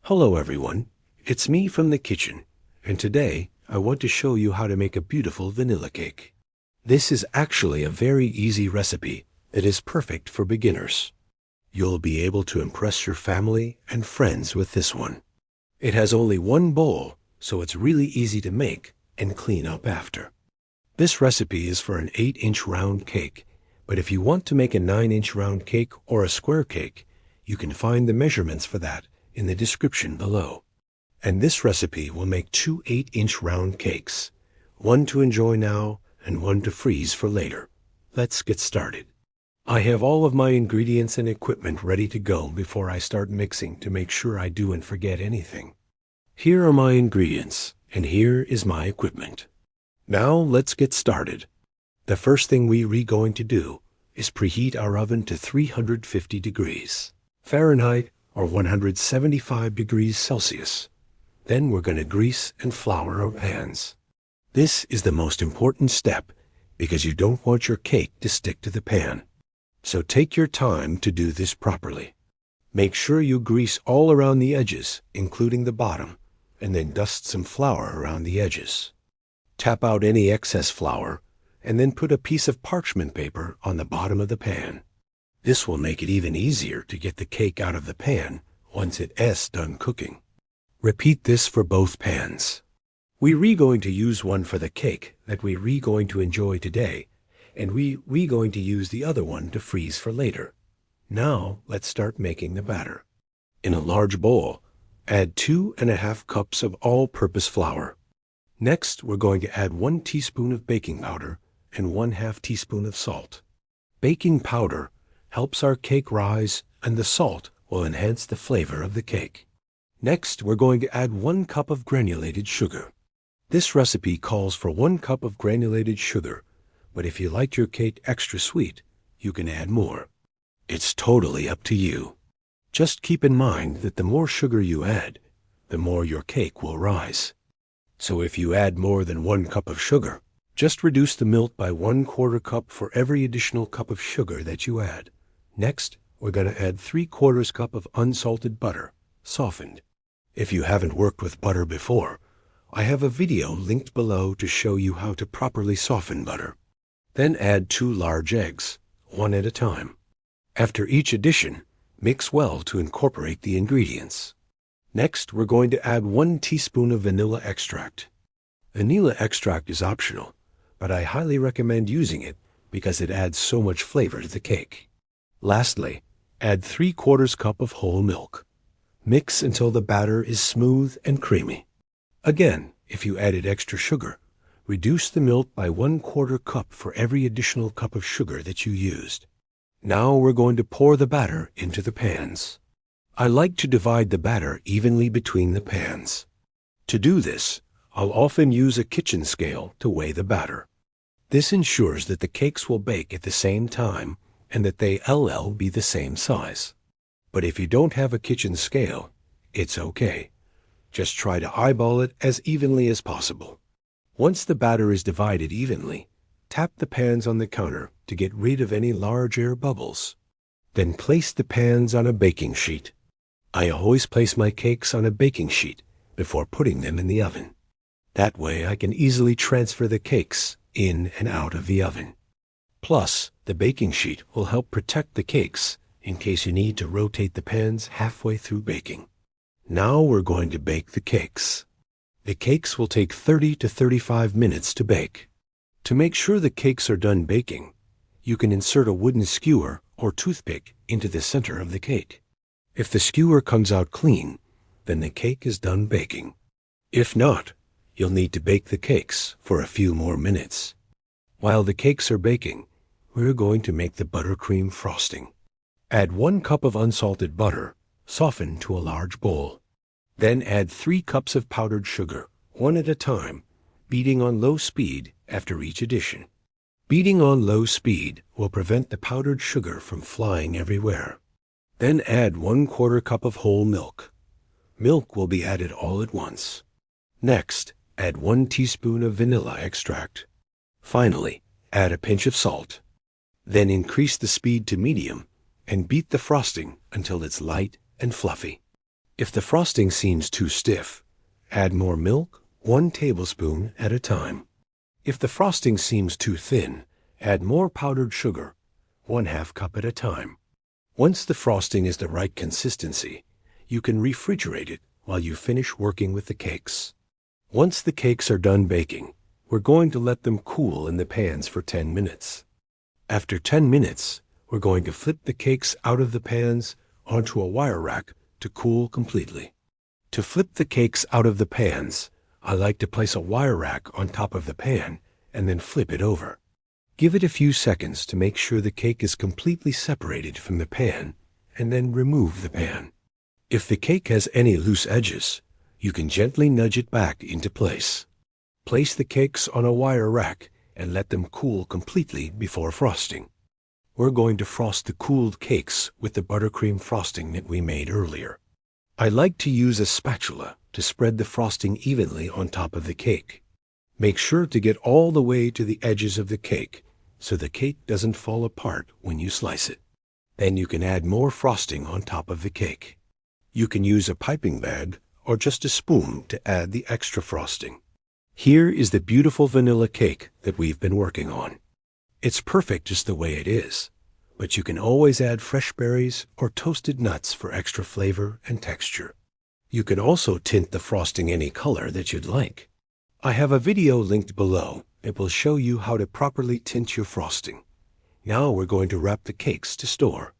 Hello everyone, it's me from the kitchen, and today I want to show you how to make a beautiful vanilla cake. This is actually a very easy recipe that is perfect for beginners. You'll be able to impress your family and friends with this one. It has only one bowl, so it's really easy to make and clean up after. This recipe is for an 8-inch round cake, but if you want to make a 9-inch round cake or a square cake, you can find the measurements for that in the description below. And this recipe will make 2 8-inch round cakes, one to enjoy now and one to freeze for later. Let's get started. I have all of my ingredients and equipment ready to go before I start mixing to make sure I don't forget anything. Here are my ingredients, and here is my equipment. Now let's get started. The first thing we're going to do is preheat our oven to 350 degrees Fahrenheit or 175 degrees Celsius. Then we're going to grease and flour our pans. This is the most important step because you don't want your cake to stick to the pan. So take your time to do this properly. Make sure you grease all around the edges, including the bottom, and then dust some flour around the edges. Tap out any excess flour, and then put a piece of parchment paper on the bottom of the pan. This will make it even easier to get the cake out of the pan once it is done cooking. Repeat this for both pans. We're going to use one for the cake that we're going to enjoy today, and we're going to use the other one to freeze for later. Now let's start making the batter. In a large bowl, add 2½ cups of all-purpose flour. Next, we're going to add 1 teaspoon of baking powder and 1/2 teaspoon of salt. Baking powder helps our cake rise, and the salt will enhance the flavor of the cake. Next, we're going to add 1 cup of granulated sugar. This recipe calls for 1 cup of granulated sugar, but if you like your cake extra sweet, you can add more. It's totally up to you. Just keep in mind that the more sugar you add, the more your cake will rise. So if you add more than 1 cup of sugar, just reduce the milk by 1/4 cup for every additional cup of sugar that you add. Next, we're going to add 3/4 cup of unsalted butter, softened. If you haven't worked with butter before, I have a video linked below to show you how to properly soften butter. Then add 2 large eggs, one at a time. After each addition, mix well to incorporate the ingredients. Next, we're going to add 1 teaspoon of vanilla extract. Vanilla extract is optional, but I highly recommend using it because it adds so much flavor to the cake. Lastly, add 3/4 cup of whole milk. Mix until the batter is smooth and creamy. Again, if you added extra sugar, reduce the milk by 1/4 cup for every additional cup of sugar that you used. Now we're going to pour the batter into the pans. I like to divide the batter evenly between the pans. To do this, I'll often use a kitchen scale to weigh the batter. This ensures that the cakes will bake at the same time and that they'll be the same size. But if you don't have a kitchen scale, it's okay. Just try to eyeball it as evenly as possible. Once the batter is divided evenly, tap the pans on the counter to get rid of any large air bubbles. Then place the pans on a baking sheet. I always place my cakes on a baking sheet before putting them in the oven. That way I can easily transfer the cakes in and out of the oven. Plus, the baking sheet will help protect the cakes in case you need to rotate the pans halfway through baking. Now we're going to bake the cakes. The cakes will take 30 to 35 minutes to bake. To make sure the cakes are done baking, you can insert a wooden skewer or toothpick into the center of the cake. If the skewer comes out clean, then the cake is done baking. If not, you'll need to bake the cakes for a few more minutes. While the cakes are baking, we're going to make the buttercream frosting. Add 1 cup of unsalted butter, softened to a large bowl. Then add 3 cups of powdered sugar, one at a time, beating on low speed after each addition. Beating on low speed will prevent the powdered sugar from flying everywhere. Then add 1/4 cup of whole milk. Milk will be added all at once. Next, add 1 teaspoon of vanilla extract. Finally, add a pinch of salt. Then increase the speed to medium and beat the frosting until it's light and fluffy. If the frosting seems too stiff, add more milk, 1 tablespoon at a time. If the frosting seems too thin, add more powdered sugar, 1/2 cup at a time. Once the frosting is the right consistency, you can refrigerate it while you finish working with the cakes. Once the cakes are done baking, we're going to let them cool in the pans for 10 minutes. After 10 minutes, we're going to flip the cakes out of the pans onto a wire rack to cool completely. To flip the cakes out of the pans, I like to place a wire rack on top of the pan and then flip it over. Give it a few seconds to make sure the cake is completely separated from the pan, and then remove the pan. If the cake has any loose edges, you can gently nudge it back into place. Place the cakes on a wire rack and let them cool completely before frosting. We're going to frost the cooled cakes with the buttercream frosting that we made earlier. I like to use a spatula to spread the frosting evenly on top of the cake. Make sure to get all the way to the edges of the cake so the cake doesn't fall apart when you slice it. Then you can add more frosting on top of the cake. You can use a piping bag or just a spoon to add the extra frosting. Here is the beautiful vanilla cake that we've been working on. It's perfect just the way it is, but you can always add fresh berries or toasted nuts for extra flavor and texture. You can also tint the frosting any color that you'd like. I have a video linked below that will show you how to properly tint your frosting. Now we're going to wrap the cakes to store.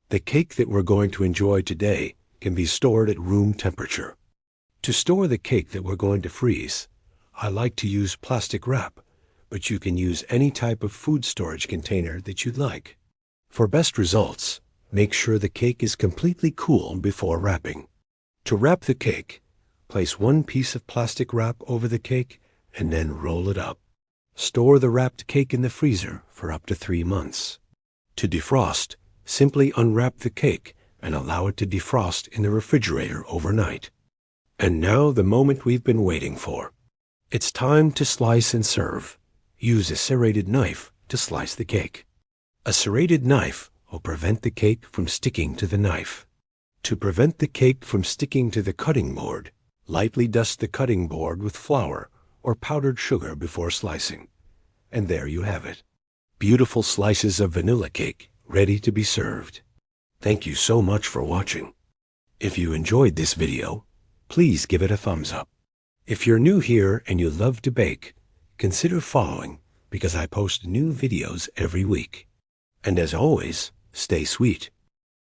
The cake that we're going to enjoy today can be stored at room temperature. To store the cake that we're going to freeze, I like to use plastic wrap, but you can use any type of food storage container that you'd like. For best results, make sure the cake is completely cool before wrapping. To wrap the cake, place 1 piece of plastic wrap over the cake and then roll it up. Store the wrapped cake in the freezer for up to 3 months. To defrost, simply unwrap the cake and allow it to defrost in the refrigerator overnight. And now the moment we've been waiting for. It's time to slice and serve. Use a serrated knife to slice the cake. A serrated knife will prevent the cake from sticking to the knife. To prevent the cake from sticking to the cutting board, lightly dust the cutting board with flour or powdered sugar before slicing. And there you have it. Beautiful slices of vanilla cake ready to be served. Thank you so much for watching. If you enjoyed this video, please give it a thumbs up. If you're new here and you love to bake, consider following because I post new videos every week. And as always, stay sweet.